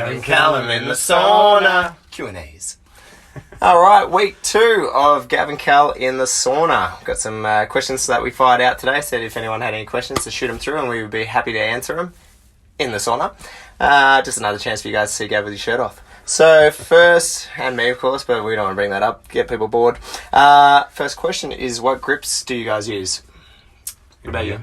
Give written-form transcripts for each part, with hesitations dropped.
Gav and Cal in the sauna. Q&As. All right, week 2 of Gav and Cal in the sauna. Got some questions that we fired out today. Said if anyone had any questions to shoot them through and we would be happy to answer them in the sauna. Just another chance for you guys to see Gav with his shirt off. So first, and me of course, but we don't want to bring that up, get people bored. First question is, what grips do you guys use? What about you?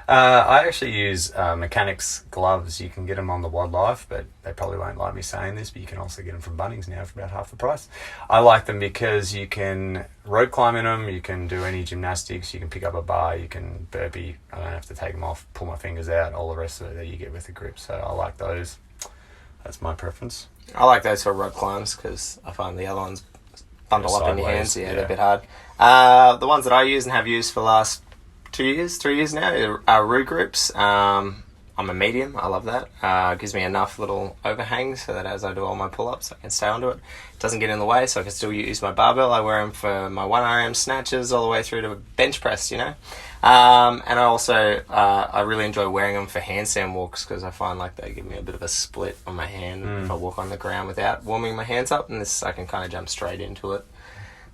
I actually use mechanics gloves. You can get them on the Wildlife, but they probably won't like me saying this, but you can also get them from Bunnings now for about half the price. I like them because you can rope climb in them, you can do any gymnastics, you can pick up a bar, you can burpee. I don't have to take them off, pull my fingers out, all the rest of it that you get with the grip. So I like those. That's my preference. I like those for rope climbs because I find the other ones bundle up in your hands. Yeah, they're a bit hard. The ones that I use and have used for the last 3 years now are Roo grips. I'm a medium. I love that. Gives me enough little overhang so that as I do all my pull-ups, I can stay onto it. It doesn't get in the way, so I can still use my barbell. I wear them for my 1RM snatches all the way through to bench press, And I also, I really enjoy wearing them for handstand walks because I find like they give me a bit of a split on my hand if I walk on the ground without warming my hands up, and this I can kind of jump straight into it.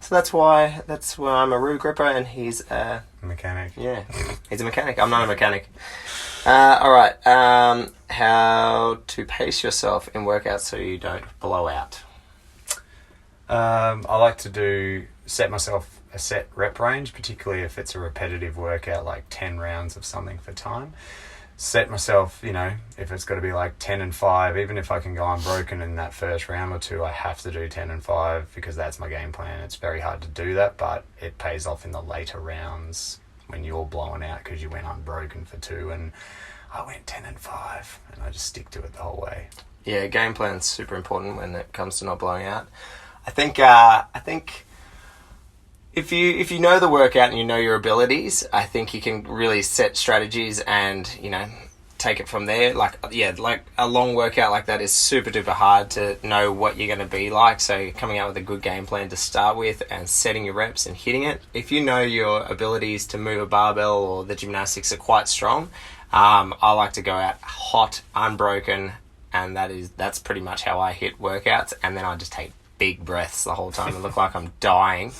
So that's why I'm a Roo gripper and he's a mechanic. Yeah, he's a mechanic. I'm not a mechanic. All right. How to pace yourself in workouts so you don't blow out? I like to set myself a set rep range, particularly if it's a repetitive workout, like 10 rounds of something for time. Set myself, if it's got to be like 10 and 5, even if I can go unbroken in that first round or two, I have to do 10 and 5 because that's my game plan. It's very hard to do that, but it pays off in the later rounds when you're blowing out because you went unbroken for 2 and I went 10 and 5 and I just stick to it the whole way. Yeah, game plan's super important when it comes to not blowing out. I think if you know the workout and you know your abilities, I think you can really set strategies and, take it from there. Like a long workout like that is super duper hard to know what you're going to be like. So coming out with a good game plan to start with and setting your reps and hitting it. If you know your abilities to move a barbell or the gymnastics are quite strong, I like to go out hot, unbroken, and that's pretty much how I hit workouts. And then I just take big breaths the whole time and look like I'm dying,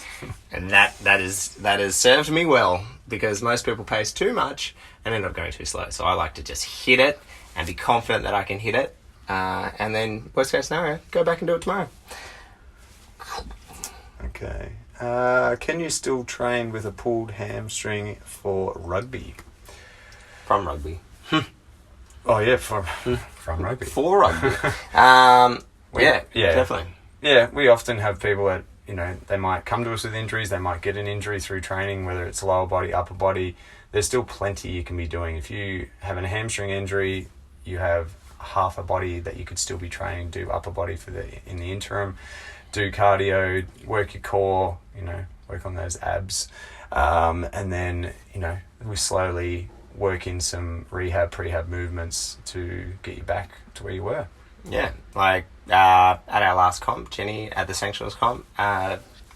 and that has served me well because most people pace too much and end up going too slow. So I like to just hit it and be confident that I can hit it, and then worst case scenario, go back and do it tomorrow. Okay. Can you still train with a pulled hamstring for rugby? From rugby. Oh yeah, from rugby. For rugby. Yeah, definitely. Yeah, we often have people that, they might come to us with injuries, they might get an injury through training, whether it's lower body, upper body. There's still plenty you can be doing. If you have a hamstring injury, you have half a body that you could still be training. Do upper body in the interim, do cardio, work your core, work on those abs. And then, we slowly work in some prehab movements to get you back to where you were. Yeah, like at our last comp, Jenny at the Sanctionals comp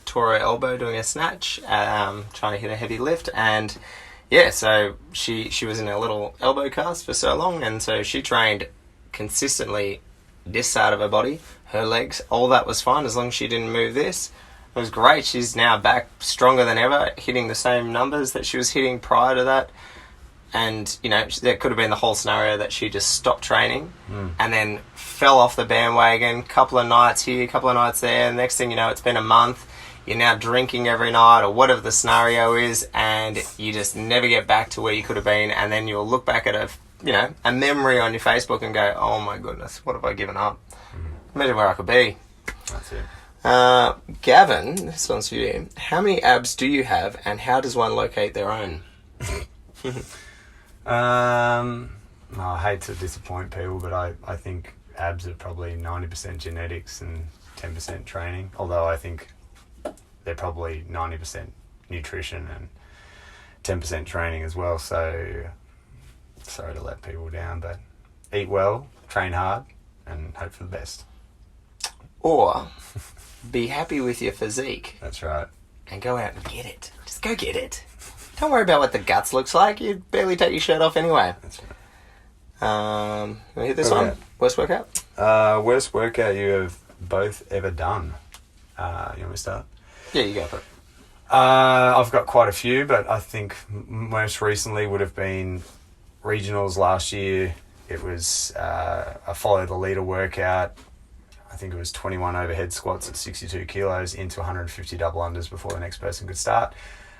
tore her elbow doing a snatch, trying to hit a heavy lift, and so she was in a little elbow cast for so long, and so she trained consistently this side of her body, her legs, all that was fine as long as she didn't move this. It was great. She's now back stronger than ever, hitting the same numbers that she was hitting prior to that. And, there could have been the whole scenario that she just stopped training and then fell off the bandwagon, couple of nights here, couple of nights there. Next thing you know, it's been a month. You're now drinking every night or whatever the scenario is, and you just never get back to where you could have been. And then you'll look back at a memory on your Facebook and go, oh my goodness, what have I given up? Imagine where I could be. That's it. Gavin, this one's for you. How many abs do you have and how does one locate their own? I hate to disappoint people, but I think abs are probably 90% genetics and 10% training, although I think they're probably 90% nutrition and 10% training as well. So sorry to let people down, but eat well, train hard, and hope for the best. Or be happy with your physique. That's right. And go out and get it. Just go get it. Don't worry about what the guts looks like. You barely take your shirt off anyway. That's right. You want to hit this one? Worst workout? Worst workout you have both ever done? You want me to start? Yeah, you go for it. I've got quite a few, but I think most recently would have been regionals last year. It was a follow the leader workout. I think it was 21 overhead squats at 62 kilos into 150 double unders before the next person could start.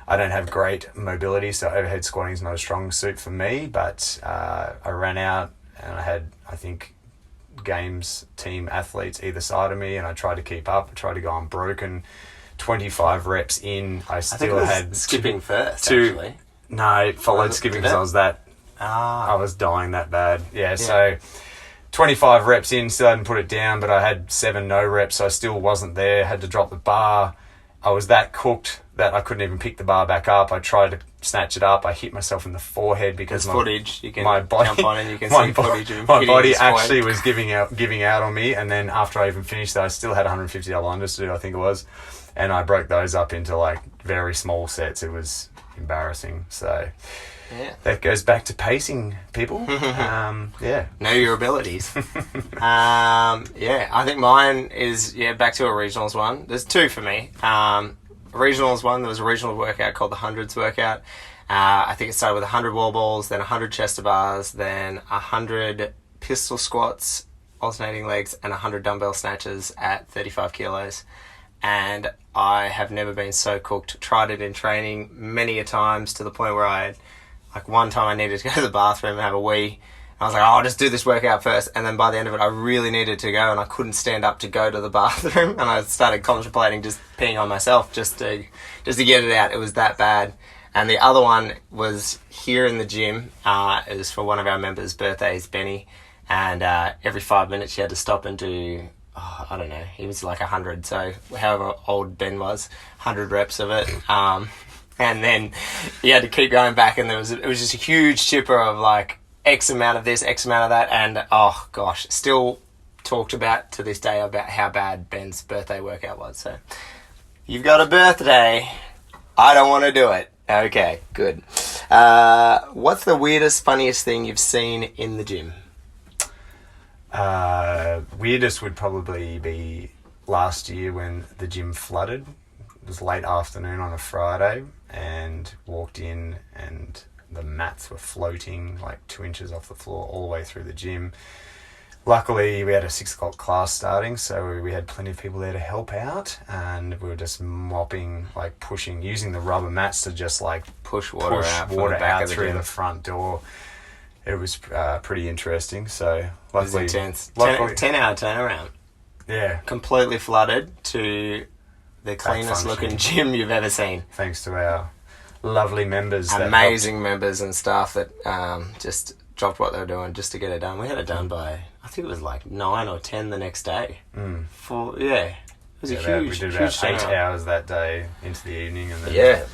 I don't have great mobility, so overhead squatting is not a strong suit for me, but I ran out and I had, I think, games team athletes either side of me, and I tried to keep up. I tried to go unbroken. 25 reps in, I still had skipping first, actually. No, it followed skipping because I was I was dying that bad. Yeah, so 25 reps in, still hadn't put it down, but I had 7 no reps, so I still wasn't there. Had to drop the bar. I was that cooked that I couldn't even pick the bar back up. I tried to snatch it up. I hit myself in the forehead because there's footage. You can my body, jump on and you can see footage of my body actually was giving out on me. And then after I even finished that, I still had 150 double unders to do, I think it was. And I broke those up into like very small sets. It was embarrassing. So that goes back to pacing, people. Know your abilities. I think mine is back to a regionals one. There's 2 for me. Regionals one, there was a regional workout called the hundreds workout. I think it started with 100 wall balls, then 100 chest to bars, then 100 pistol squats, alternating legs, and 100 dumbbell snatches at 35 kilos. And I have never been so cooked. Tried it in training many a times to the point where one time I needed to go to the bathroom and have a wee. I was like, I'll just do this workout first. And then by the end of it, I really needed to go and I couldn't stand up to go to the bathroom. And I started contemplating just peeing on myself just to get it out. It was that bad. And the other one was here in the gym. It was for one of our members' birthdays, Benny. And every 5 minutes you had to stop and do... I don't know, he was like 100, so however old Ben was, 100 reps of it, and then you had to keep going back, and it was just a huge chipper of like X amount of this, X amount of that, and oh gosh, still talked about to this day about how bad Ben's birthday workout was. So you've got a birthday, I don't want to do it. Okay, good. What's the weirdest, funniest thing you've seen in the gym? Weirdest would probably be last year when the gym flooded. It was late afternoon on a Friday and walked in and the mats were floating like 2 inches off the floor all the way through the gym. Luckily we had a 6 o'clock class starting, so we had plenty of people there to help out, and we were just mopping, like pushing, using the rubber mats to just like push water out through the front door. It was pretty interesting. So luckily, it was intense. 10-hour turnaround. Yeah, completely flooded to the cleanest looking gym you've ever seen. Thanks to our lovely members, amazing members and staff that just dropped what they were doing just to get it done. We had it done by, I think it was like 9 or 10 the next day. It was a huge. We did about 8 hours that day into the evening, and then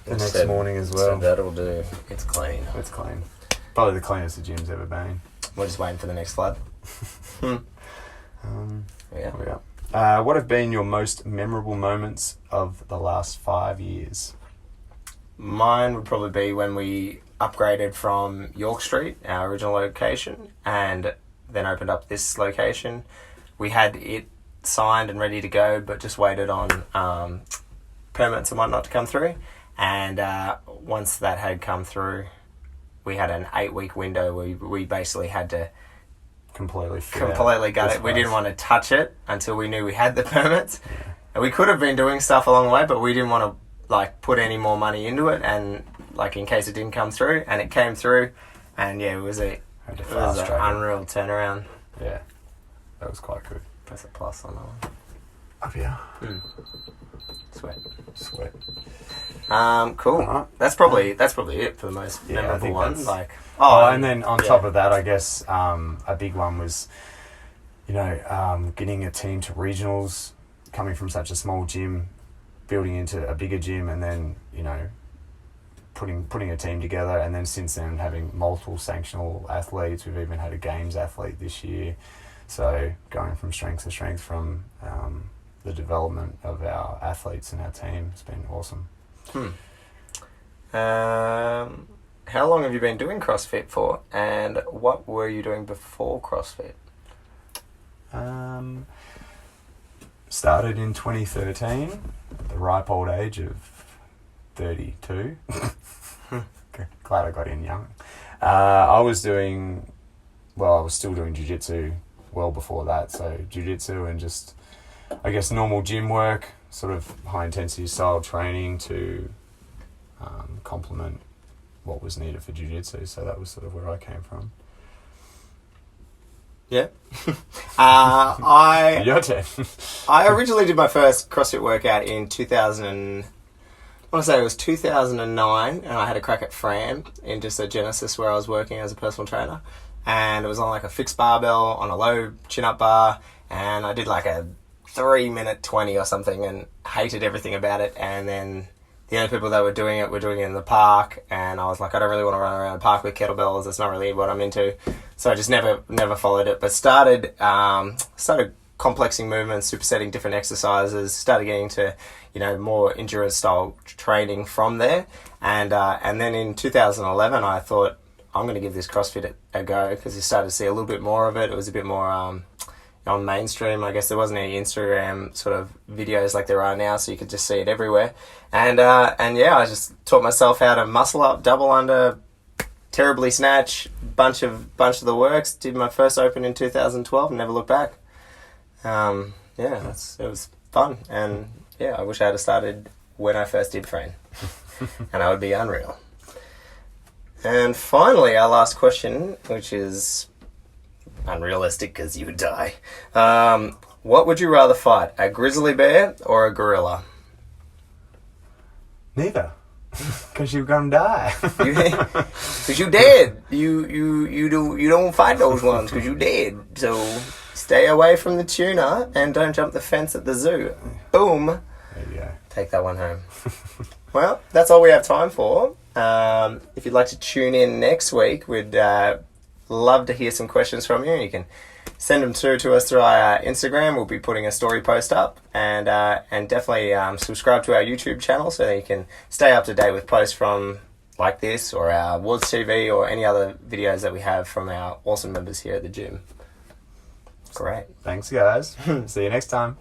the next morning as well. So that'll do. It's clean. It's clean. Probably the cleanest the gym's ever been. We're just waiting for the next flood. What have been your most memorable moments of the last 5 years? Mine would probably be when we upgraded from York Street, our original location, and then opened up this location. We had it signed and ready to go, but just waited on permits and whatnot to come through. And once that had come through, we had an 8-week window where we basically had to completely gut it. We didn't want to touch it until we knew we had the permits. Yeah. And we could have been doing stuff along the way, but we didn't want to like put any more money into it, and like in case it didn't come through. And it came through, and it was an unreal turnaround. Yeah, that was quite good. Press a plus on that one. Up here. Sweat. Cool. Right. That's probably it for the most memorable ones. And then on top of that, I guess a big one was, getting a team to regionals, coming from such a small gym, building into a bigger gym, and then putting a team together, and then since then having multiple sanctional athletes. We've even had a games athlete this year, so going from strength to strength from the development of our athletes and our team has been awesome. How long have you been doing CrossFit for, and what were you doing before CrossFit? Started in 2013, at the ripe old age of 32. Glad I got in young. I was still doing jiu-jitsu well before that. So jiu-jitsu and just, I guess, normal gym work, sort of high-intensity style training to complement what was needed for jiu-jitsu. So that was sort of where I came from. Yeah. Your turn. I originally did my first CrossFit workout in 2000. I want to say it was 2009, and I had a crack at Fran in just a Genesis where I was working as a personal trainer, and it was on like a fixed barbell on a low chin-up bar, and I did like a 3-minute 20 or something, and hated everything about it. And then the only people that were doing it in the park, and I was like, I don't really want to run around the park with kettlebells. That's not really what I'm into. So I just never followed it, but started complexing movements, supersetting different exercises, started getting to, more endurance style training from there. And then in 2011, I thought, I'm going to give this CrossFit a go, because you started to see a little bit more of it. It was a bit more on mainstream. I guess there wasn't any Instagram sort of videos like there are now, so you could just see it everywhere. And yeah, I just taught myself how to muscle up, double under, terribly snatch, bunch of the works. Did my first open in 2012 and never looked back. It was fun, and yeah, I wish I had started when I first did Fran, and I would be unreal. And finally, our last question, which is unrealistic because you would die. What would you rather fight, a grizzly bear or a gorilla? Neither. Because you're gonna die. Because you dead. You don't fight those ones because you dead. So stay away from the tuna and don't jump the fence at the zoo. Boom. There you go. Take that one home. Well, that's all we have time for. If you'd like to tune in next week, we'd love to hear some questions from you. You can send them through to us through our Instagram. We'll be putting a story post up, and definitely subscribe to our YouTube channel so that you can stay up to date with posts from like this or our Wards TV or any other videos that we have from our awesome members here at the gym. Great. Thanks, guys. See you next time.